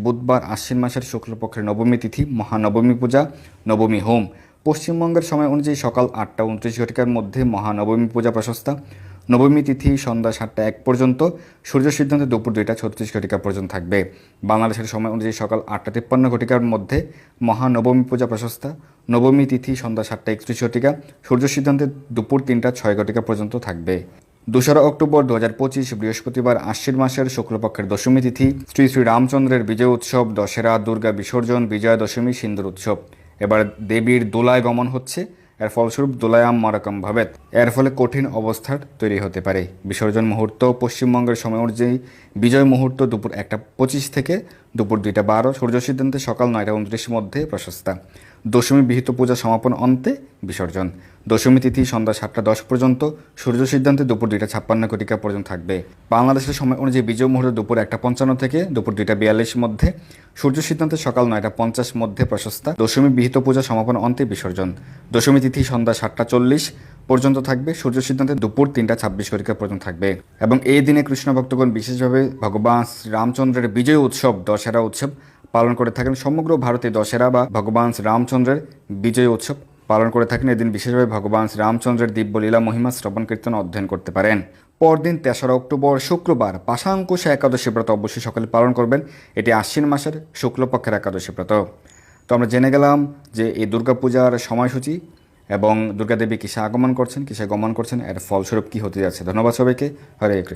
বুধবার আশ্বিন মাসের শুক্লপক্ষের নবমী তিথি মহানবমী পূজা নবমী হোম। পশ্চিমবঙ্গের সময় অনুযায়ী সকাল 8টা 29 মধ্যে মহানবমী পূজা প্রশস্তা। নবমী তিথি সন্ধ্যা 7টা 1 পর্যন্ত। সূর্য সিদ্ধান্ত দুপুর 2টা 36 পর্যন্ত থাকবে। বাংলাদেশের সময় অনুযায়ী সকাল 8টা 53 মধ্যে মহানবমী পূজা প্রশস্তা। নবমী তিথি সন্ধ্যা 7টা 31। সূর্য সিদ্ধান্তে দুপুর 3টা 6 পর্যন্ত থাকবে। 2রা অক্টোবর 2025 বৃহস্পতিবার আশ্বিন মাসের শুক্লপক্ষের দশমী তিথি। শ্রী শ্রী রামচন্দ্রের বিজয় উৎসব, দশেরা, দুর্গা বিসর্জন, বিজয়া দশমী, সিন্দুর উৎসব। এবার দেবীর দোলায় গমন হচ্ছে। এর ফলস্বরূপ দোলায়াম মারকম ভাবেত। এর ফলে কঠিন অবস্থার তৈরি হতে পারে। বিসর্জন মুহূর্ত পশ্চিমবঙ্গের সময় অনুযায়ী বিজয় মুহূর্ত দুপুর 1টা 25 থেকে দুপুর 2টা 12। সূর্য সিদ্ধান্তে সকাল 9টা 29 মধ্যে প্রশস্তা। দশমী বিহিত পূজা সমাপন অন্তে বিসর্জন। দশমী তিথি সন্ধ্যা 7টা 10 পর্যন্ত। সূর্য সিদ্ধান্তে দুপুর 2টা 56 পর্যন্ত থাকবে। বাংলাদেশের সময় অনুযায়ী বিজয় মুহূর্ত দুপুর 1টা 55 থেকে দুপুর 2টা 42 মধ্যে। সূর্য সিদ্ধান্তে সকাল 9টা 50 মধ্যে প্রশস্তা। দশমী বিহিত পূজা সমাপন অন্তে বিসর্জন। দশমী তিথি সন্ধ্যা 7টা 40 পর্যন্ত থাকবে। সূর্য সিদ্ধান্তে দুপুর 3টা 26 পর্যন্ত থাকবে। এবং এই দিনে কৃষ্ণ ভক্তগণ বিশেষভাবে ভগবান রামচন্দ্রের বিজয় উৎসব দশেরা উৎসব পালন করে থাকেন। সমগ্র ভারতে দশেরা বা ভগবান রামচন্দ্রের বিজয় উৎসব পালন করে থাকেন। এদিন বিশেষভাবে ভগবান রামচন্দ্রের দিব্যলীলা মহিমা শ্রবণ কীর্তন অধ্যয়ন করতে পারেন। পরদিন 3রা অক্টোবর শুক্রবার পাশাঙ্কুশা একাদশী ব্রত অবশ্যই সকলে পালন করবেন। এটি আশ্বিন মাসের শুক্লপক্ষের একাদশী ব্রত। তো আমরা জেনে গেলাম যে এই দুর্গাপূজার সময়সূচি এবং দুর্গাদেবী কিসে আগমন করছেন, কিসে গমন করছেন, এর ফলস্বরূপ কী হতে যাচ্ছে। ধন্যবাদ সবাইকে। হরে কৃষ্ণ।